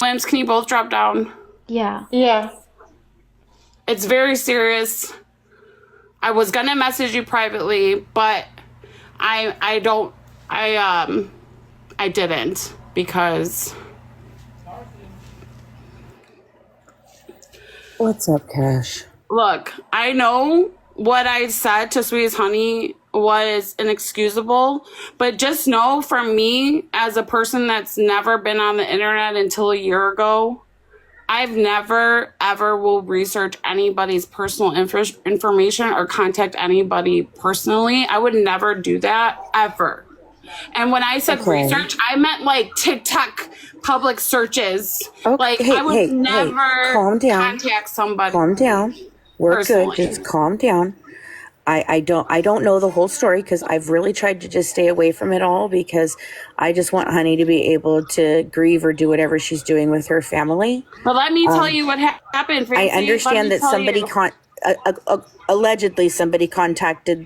Lance, can you both drop down? Yeah. Yeah. It's very serious. I was gonna message you privately, but I didn't because What's up, Cash? look, I know what I said to Sweet as Honey was inexcusable, but just know from me as a person that's never been on the internet until a year ago, I've never, ever will research anybody's personal information or contact anybody personally. I would never do that, ever. And when I said research, I meant like TikTok public searches. Like, I would never calm down. contact somebody. Calm down. We're personally. good. Just calm down. I don't know the whole story because I've really tried to just stay away from it all because I just want Honey to be able to grieve or do whatever she's doing with her family. But let me tell you what happened, Francie. I understand that somebody allegedly somebody contacted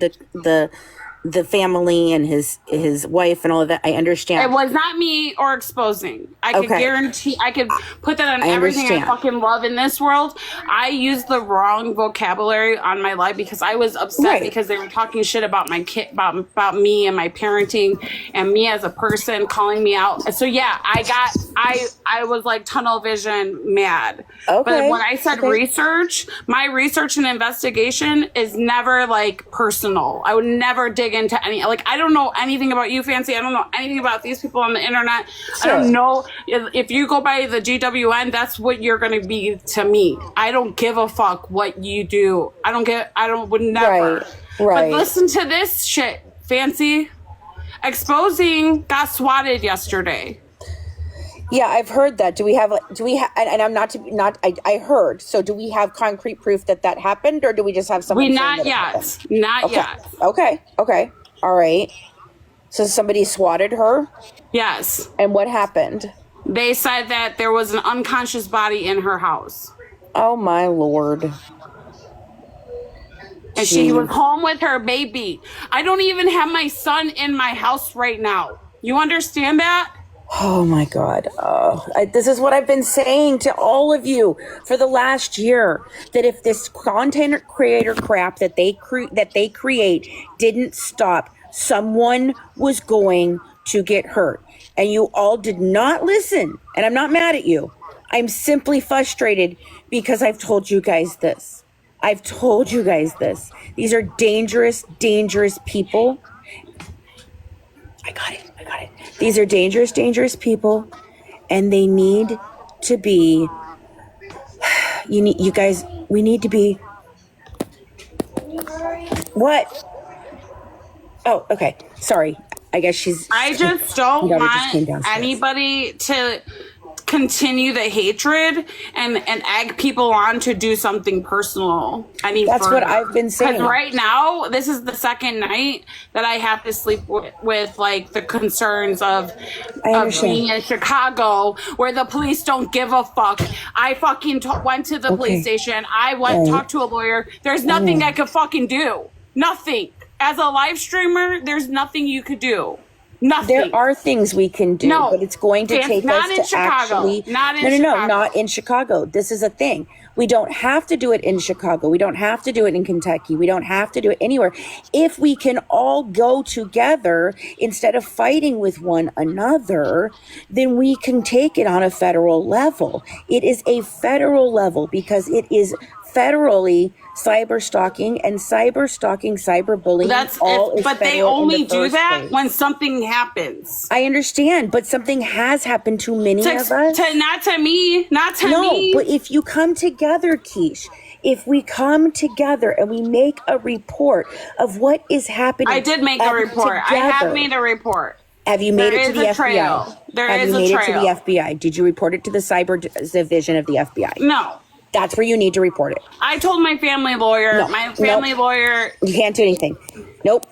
the family and his wife and all of that. I understand. It was not me or exposing. I could guarantee, I could put that on everything I fucking love in this world. I used the wrong vocabulary on my live because I was upset because they were talking shit about my kid, about me and my parenting and me as a person, calling me out. So yeah, I was like tunnel vision mad. But when I said research, my research and investigation is never like personal. I would never dig into any, like, I don't know anything about you, Fancy. I don't know anything about these people on the internet. I don't know if you go by the GWN, that's what you're going to be to me. I don't give a fuck what you do. Would never. But listen to this shit, Fancy. Exposing got swatted yesterday. Yeah, I've heard that. Do we have, and I'm I heard. So do we have concrete proof that happened, or do we just have someone? Not yet. Not yet. Okay. All right. So somebody swatted her? Yes. And what happened? They said that there was an unconscious body in her house. Oh my Lord. And she was home with her baby. I don't even have my son in my house right now. You understand that? Oh my God. This is what I've been saying to all of you for the last year, that if this content creator crap that they create didn't stop, someone was going to get hurt. And you all did not listen. And I'm not mad at you. I'm simply frustrated because I've told you guys this. These are dangerous, dangerous people. I got it. These are dangerous, dangerous people, and they need to be, we need to be, what? Oh, okay. Sorry. I guess I just don't want anybody to continue the hatred and egg people on to do something personal. That's what I've been saying. Because right now, this is the second night that I have to sleep with like the concerns of being in Chicago, where the police don't give a fuck. I fucking went to the police station. I went talked to a lawyer. There's nothing I could fucking do. Nothing. As a live streamer, there's nothing you could do. Nothing. There are things we can do, but it's going to take us to actually... Not in Chicago. This is a thing. We don't have to do it in Chicago. We don't have to do it in Kentucky. We don't have to do it anywhere. If we can all go together instead of fighting with one another, then we can take it on a federal level. It is a federal level because it is federally cyberstalking and cyberbullying. But they only do that when something happens. I understand, but something has happened to many of us. Not to me. No, but if you come together, Keesh, if we come together and we make a report of what is happening. I did make a report. I have made a report. Have you made it to the FBI? Have you made it to the FBI? Did you report it to the cyber division of the FBI? No. That's where you need to report it. I told my family lawyer. Lawyer. You can't do anything. Nope.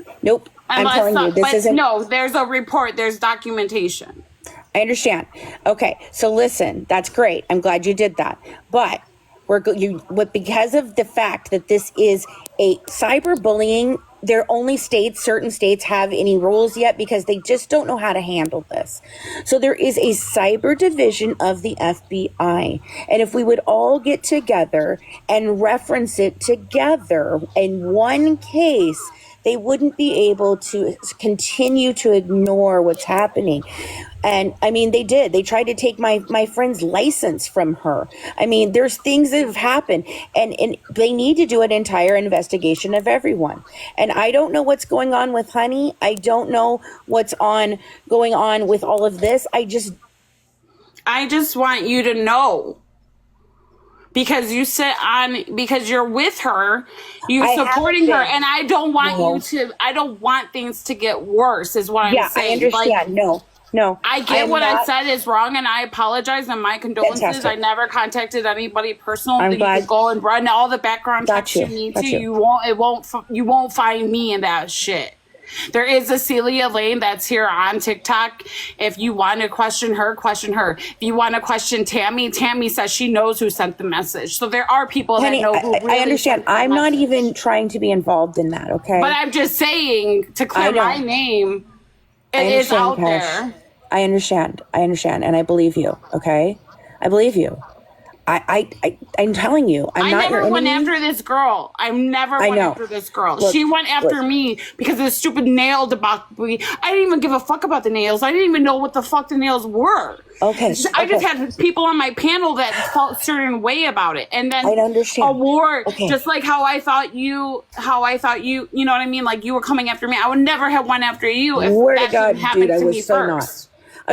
I'm telling you, this isn't. No, there's a report. There's documentation. I understand. Okay, so listen, that's great. I'm glad you did that. But because of the fact that this is a cyberbullying they're only certain states have any rules yet because they just don't know how to handle this. So there is a cyber division of the FBI. And if we would all get together and reference it together in one case, they wouldn't be able to continue to ignore what's happening. And I mean, they did. They tried to take my friend's license from her. I mean, there's things that have happened, and they need to do an entire investigation of everyone. And I don't know what's going on with Honey. I don't know what's going on with all of this. I just want you to know. Because because you're with her, supporting her, and I don't want I don't want things to get worse, is what I'm saying. I understand. Like, no. I get what I said is wrong, and I apologize, and my condolences. Fantastic. I never contacted anybody personally. You can go and run all the background checks you need to. You won't find me in that shit. There is a Celia Lane that's here on TikTok. If you want to question her, question her. If you want to question Tammy says she knows who sent the message. So there are people that know who really I understand. I'm not even trying to be involved in that, okay? But I'm just saying, to clear my name, it is out there. I understand. And I believe you, okay? I believe you. I'm telling you, I'm not your enemy. I never went after this girl. I never went after this girl. Look, she went after me because of the stupid nail debacle. I didn't even give a fuck about the nails. I didn't even know what the fuck the nails were. Okay. I just had people on my panel that felt a certain way about it. And then I understand. A war, just like how I thought you, you know what I mean? Like you were coming after me. I would never have went after you if that didn't happen to me first.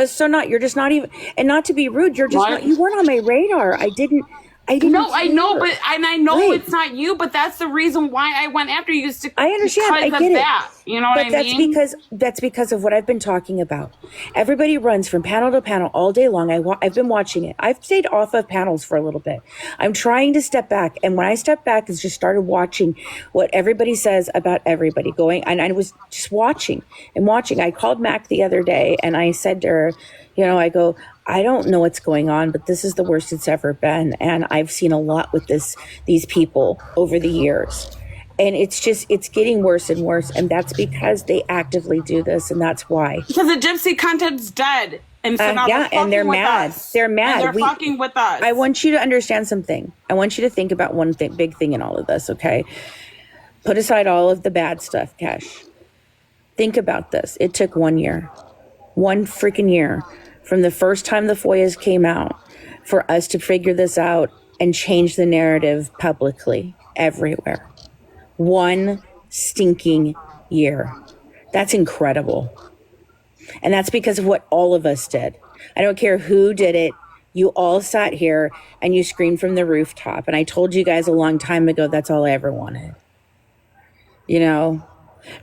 So not, you're just not even, and not to be rude, you're just not, you weren't on my radar. I didn't. No, I know, but I know it's not you, but that's the reason why I went after you. I understand. I get it. You know what I mean? That's because of what I've been talking about. Everybody runs from panel to panel all day long. I've been watching it. I've stayed off of panels for a little bit. I'm trying to step back, and when I step back, is just started watching what everybody says about everybody going. And I was just watching and watching. I called Mac the other day, and I said to her, I go, I don't know what's going on, but this is the worst it's ever been. And I've seen a lot with these people over the years. And it's getting worse and worse. And that's because they actively do this. And that's why. Because the gypsy content's dead. And so now and they're mad. They're mad. And they're fucking with us. I want you to understand something. I want you to think about one big thing in all of this, okay? Put aside all of the bad stuff, Cash. Think about this. It took 1 year. 1 freaking year. From the first time the FOIAs came out, for us to figure this out and change the narrative publicly everywhere. 1 stinking year. That's incredible. And that's because of what all of us did. I don't care who did it. You all sat here and you screamed from the rooftop. And I told you guys a long time ago, that's all I ever wanted.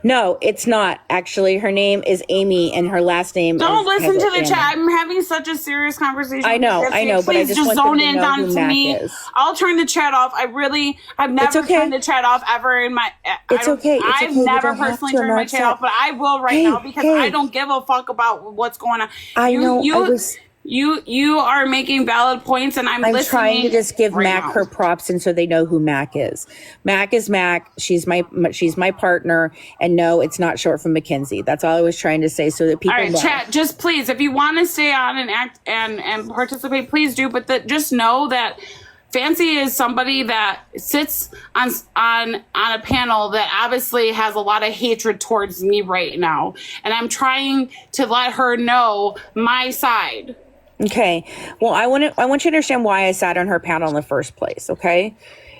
No, it's not. Actually, her name is Amy, and her last name. Don't listen to the chat. I'm having such a serious conversation. I know, but I just want zone them to in know on who to Mac me. is. I'll turn the chat off. I've never turned the chat off ever in my. It's okay. I've never personally turned my chat off, but I will right now because I don't give a fuck about what's going on. I know. You are making valid points, and I'm listening. I'm trying to just give Mac her props, and so they know who Mac is. Mac is Mac. She's my partner, and no, it's not short for Mackenzie. That's all I was trying to say, so that people. All right, know. Chat. Just please, if you want to stay on and act and participate, please do. But just know that Fancy is somebody that sits on a panel that obviously has a lot of hatred towards me right now, and I'm trying to let her know my side. Okay. Well, I want you to understand why I sat on her panel in the first place, okay?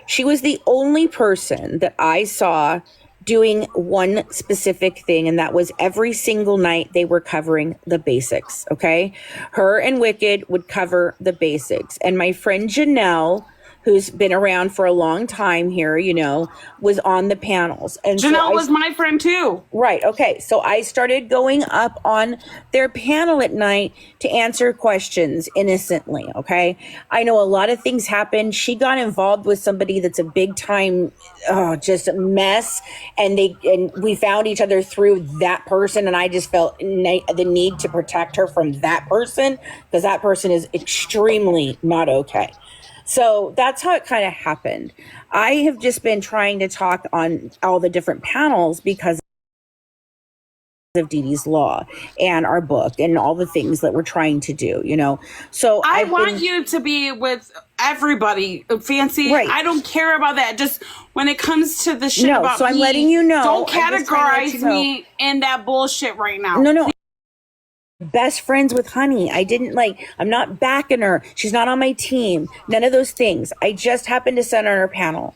She was the only person that I saw doing one specific thing, and that was every single night they were covering the basics, okay? Her and Wicked would cover the basics. And my friend Janelle, who's been around for a long time here, was on the panels. And Janelle was my friend too. Right. Okay. So I started going up on their panel at night to answer questions innocently. Okay. I know a lot of things happened. She got involved with somebody that's a big time, just a mess. And we found each other through that person. And I just felt the need to protect her from that person because that person is extremely not okay. So that's how it kind of happened. I have just been trying to talk on all the different panels because of Dee Dee's law and our book and all the things that we're trying to do, So I want you to be with everybody, Fancy. Right. I don't care about that. Just when it comes to the shit about so I'm me, letting you know. Don't categorize me in that bullshit right now. No. Best friends with Honey. I'm not backing her. She's not on my team. None of those things. I just happened to sit on her panel.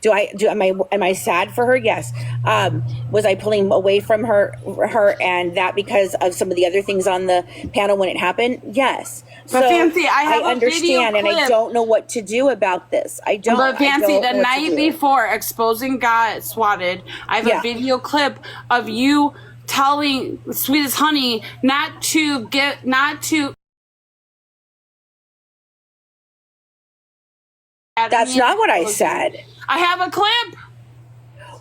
Am I sad for her? Yes. Was I pulling away from her and that because of some of the other things on the panel when it happened? Yes. But so Fancy, I understand, and I don't know what to do about this. I don't. But Fancy, the night before Exposing got swatted, I have a video clip of you telling Sweet as Honey not to. That's not what I said. I have a clip.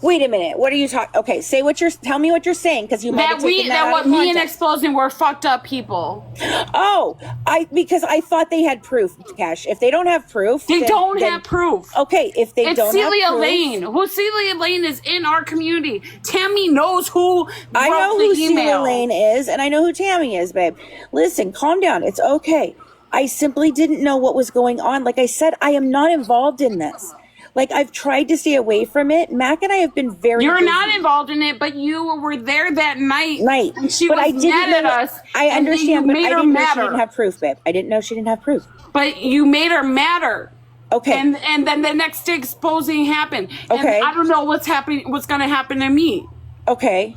Wait a minute. What are you talking? Okay, tell me what you're saying, because you might have taken that out of me and Exposing were fucked up people. Oh, because I thought they had proof, Cash. If they don't have proof, they don't have proof. Okay, if they don't have proof, Celia Lane. Who Celia Lane is in our community. Tammy knows who. I know who Celia Lane is, and I know who Tammy is, babe. Listen, calm down. It's okay. I simply didn't know what was going on. Like I said, I am not involved in this. I've tried to stay away from it. Mac and I have been very You're busy. not involved in it, but you were there that night. And she was mad at us. I understand, but I didn't know she didn't have proof, babe. I didn't know she didn't have proof. But you made her madder. Okay. And then the next day Exposing happened. Okay. And I don't know what's going to happen to me. Okay.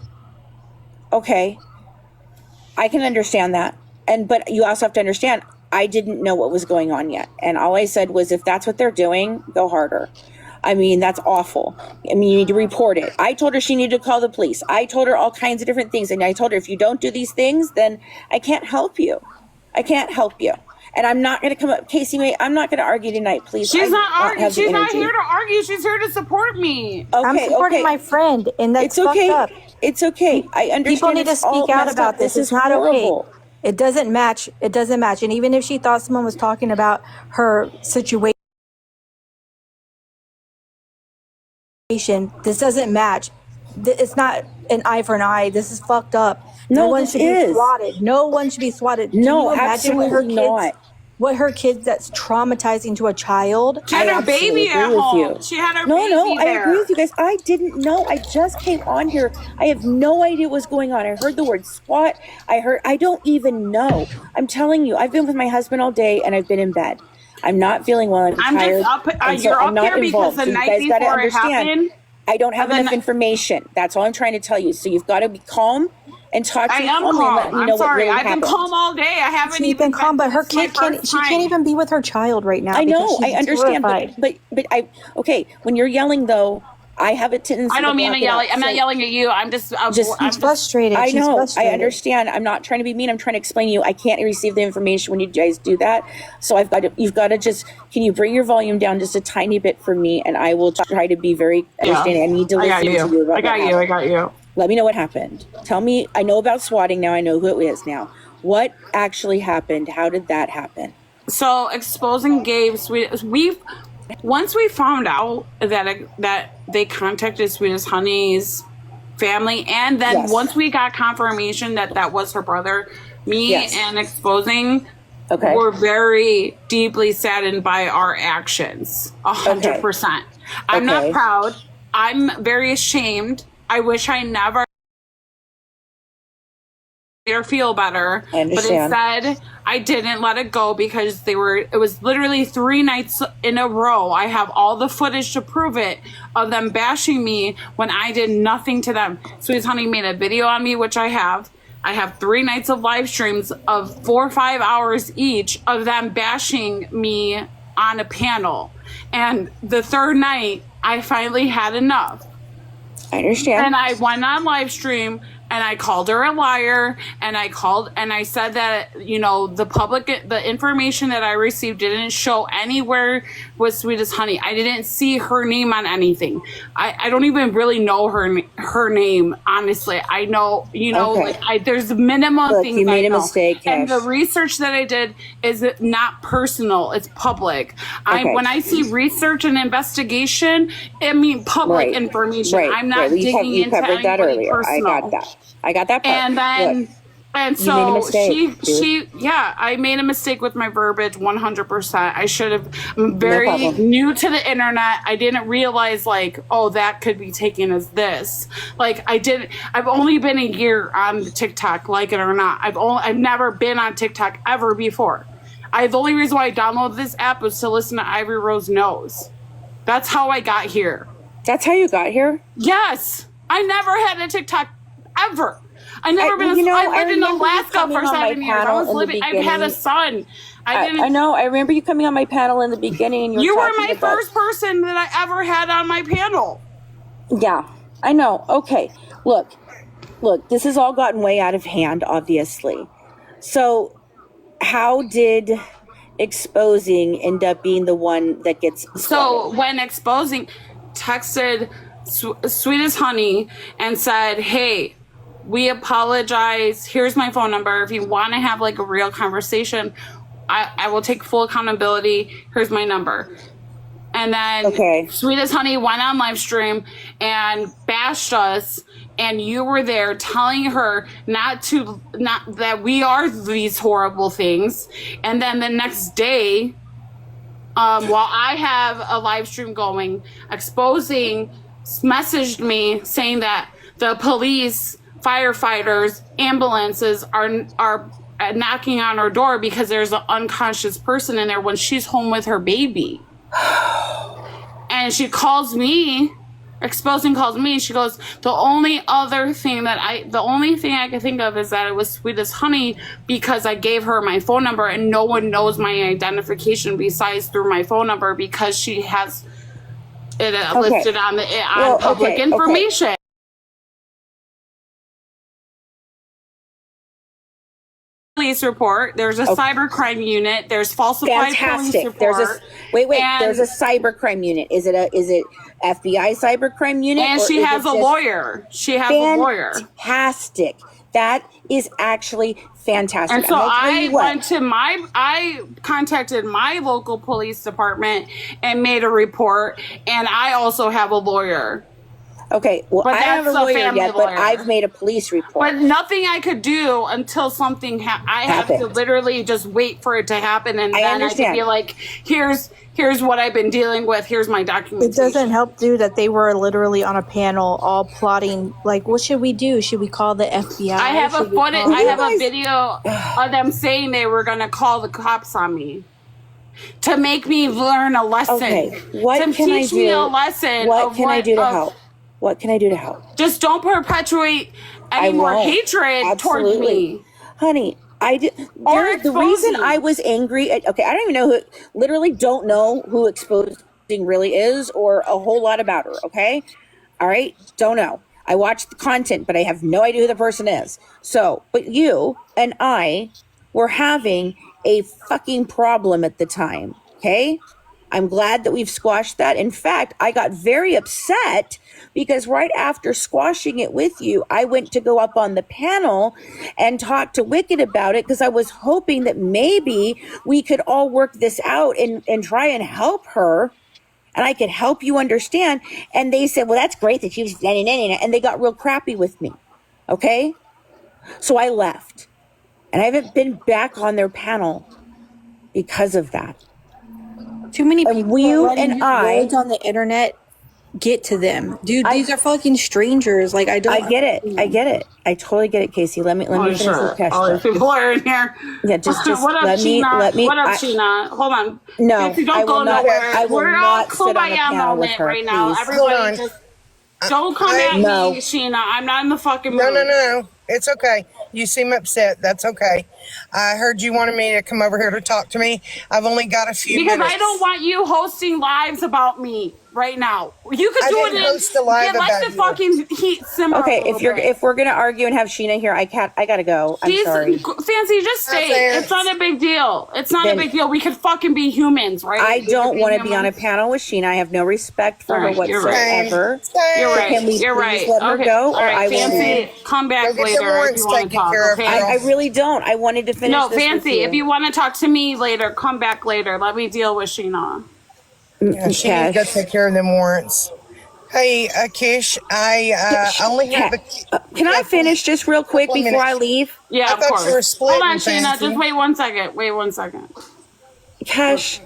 I can understand that. But you also have to understand, I didn't know what was going on yet. And all I said was, if that's what they're doing, go harder. I mean, that's awful. I mean, you need to report it. I told her she needed to call the police. I told her all kinds of different things. And I told her, if you don't do these things, then I can't help you. And I'm not going to come up, Casey, I'm not going to argue tonight, please. She's not arguing. She's not here to argue. She's here to support me. Okay, I'm supporting my friend, and that's fucked up. It's okay. I understand. People need to speak out about this. It's not okay. It doesn't match. And even if she thought someone was talking about her situation, this doesn't match. It's not an eye for an eye. This is fucked up. No one should be swatted. No one should be swatted. No, absolutely not. What her kids, that's traumatizing to a child. She had her baby at home. She had her baby there. I agree with you guys. I didn't know. I just came on here. I have no idea what's going on. I heard the word SWAT. I don't even know. I'm telling you, I've been with my husband all day and I've been in bed. I'm not feeling well. I'm tired. You're up here because the night before it happened. I don't have enough information. That's all I'm trying to tell you. So you've got to be calm and talk to me calmly and let me know what really happened. I've been calm all day. I haven't even been calm, but her kid can't. She can't even be with her child right now. I know. I understand, but when you're yelling though, I have a tendency. I don't mean to yell. I'm not yelling at you. I'm frustrated. I know. I understand. I'm not trying to be mean. I'm trying to explain to you. I can't receive the information when you guys do that. So you've got to just. Can you bring your volume down just a tiny bit for me, and I will try to be very understanding. I need to listen to you. I got you. Let me know what happened. Tell me. I know about swatting now. I know who it is now. What actually happened? How did that happen? So Exposing gave once we found out that they contacted Sweet as Honey's family, and then once we got confirmation that was her brother, me and Exposing were very deeply saddened by our actions. 100%. I'm not proud. I'm very ashamed. I wish I never made her feel better. But instead, I didn't let it go because it was literally 3 nights in a row. I have all the footage to prove it of them bashing me when I did nothing to them. Sweet as Honey made a video on me, which I have. I have 3 nights of live streams of 4 or 5 hours each of them bashing me on a panel. And the 3rd night, I finally had enough. I understand. And I went on live stream and I called her a liar, and I said that, the information that I received didn't show anywhere was Sweet as Honey. I didn't see her name on anything. I don't even really know her name, honestly. I know, there's minimum things you made I know. A mistake, and the research that I did is not personal, it's public. When I see research and investigation, I mean public information. I'm not digging into anybody personal. I got that part. And then, I made a mistake with my verbiage 100%. I should have, I'm very new to the internet. I didn't realize that could be taken as this. I've only been a year on TikTok, like it or not. I've never been on TikTok ever before. The only reason why I downloaded this app was to listen to Ivory Rose Knows. That's how I got here. That's how you got here? Yes. I never had a TikTok ever. I never been. I lived in Alaska for 7 years. I was living. I've had a son. I know. I remember you coming on my panel in the beginning. And you were my first person that I ever had on my panel. Yeah, I know. Okay, look. This has all gotten way out of hand, obviously. So, how did exposing end up being the one that gets? So when exposing texted Sweet as Honey and said, "Hey, we apologize. Here's my phone number. If you want to have a real conversation, I will take full accountability. Here's my number." And then Sweet as Honey went on live stream and bashed us. And you were there telling her not that we are these horrible things. And then the next day, while I have a live stream going, exposing messaged me saying that the police, firefighters, ambulances are knocking on her door because there's an unconscious person in there when she's home with her baby. And she calls me, exposing calls me, and she goes, the only thing I can think of is that it was Sweet as Honey because I gave her my phone number and no one knows my identification besides through my phone number because she has it listed on public information. Police report. There's a cybercrime unit. There's falsified police report. There's a cybercrime unit. Is it FBI cybercrime unit? And she has a lawyer. Fantastic. That is actually fantastic. And so I contacted my local police department and made a report, and I also have a lawyer. Okay, well, I haven't a lawyer yet, but I've made a police report. But nothing I could do until something I have to literally just wait for it to happen, and then I can be like, here's what I've been dealing with, here's my documentation. It doesn't help, that they were literally on a panel all plotting, what should we do? Should we call the FBI? I have a video of them saying they were going to call the cops on me. To make me learn a lesson. Okay, what can I do? Me a lesson. What can I do to help? What can I do to help? Just don't perpetuate any more hatred towards me. Honey, the reason I was angry, I don't even know literally don't know who exposing really is or a whole lot about her, okay? All right? Don't know. I watch the content, but I have no idea who the person is. So, but you and I were having a fucking problem at the time, okay? I'm glad that we've squashed that. In fact, I got very upset because right after squashing it with you, I went to go up on the panel and talk to Wicked about it because I was hoping that maybe we could all work this out and try and help her and I could help you understand. And they said, well, that's great that you've, and they got real crappy with me. Okay? So I left and I haven't been back on their panel because of that. Too many people and I on the internet get to them, dude. These are fucking strangers. I get it. I totally get it, Casey. Let me finish this question. All these people are in here. Yeah, just what up, let me. What up, Sheena? Hold on. No, don't I will go not. nowhere. I will We're not all sit on the panel with her, right now. please. Everybody, just don't come at me, Sheena. I'm not in the fucking mood. No. It's okay. You seem upset. That's okay. I heard you wanted me to come over here to talk to me. I've only got a few because minutes. I don't want you hosting lives about me right now. You could do it in host a live get like about the you. fucking heat simmer. Okay, a little bit. if we're gonna argue and have Sheena here, I gotta go. I'm sorry. Fancy, just stay. It's not a big deal. It's not a big deal. We could fucking be humans, right? I don't want to be on a panel with Sheena. I have no respect for her whatsoever. You're right. Can we You're please right. let her go? All right, I will Fancy, come back later if you want to talk. Okay? I really don't. I wanted to finish. No, this Fancy, with you. if you want to talk to me later, come back later. Let me deal with Sheena. Yeah, she needs to go take care of them warrants. Hey, Kish, I only have Can I finish just real quick before I leave? Yeah, of course. You were splitting, hold on, Sheena. Fancy. Just wait 1 second. Wait 1 second. Cash,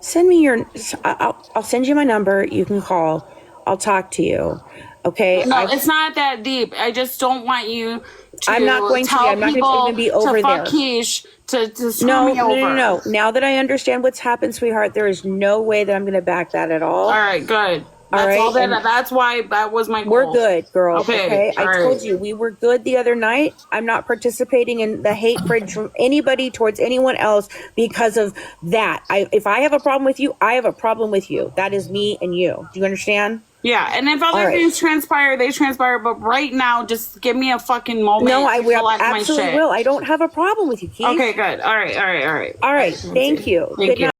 send me your. I'll send you my number. You can call. I'll talk to you. Okay. No, it's not that deep. I just don't want you to. I'm not going to. I'm not going to even be over to there. Fuck Keish to screw me over. No. Now that I understand what's happened, sweetheart, there is no way that I'm going to back that at all. All right, good. That's why that was my goal. We're good, girl. Okay. I told you we were good the other night. I'm not participating in the hatred from anybody towards anyone else because of that. If I have a problem with you, I have a problem with you. That is me and you. Do you understand? Yeah, and if other things transpire, they transpire. But right now, just give me a fucking moment. No, I will. Absolutely Will. I don't have a problem with you, Keith. Okay, good. All right. All right. Thank you. Good night.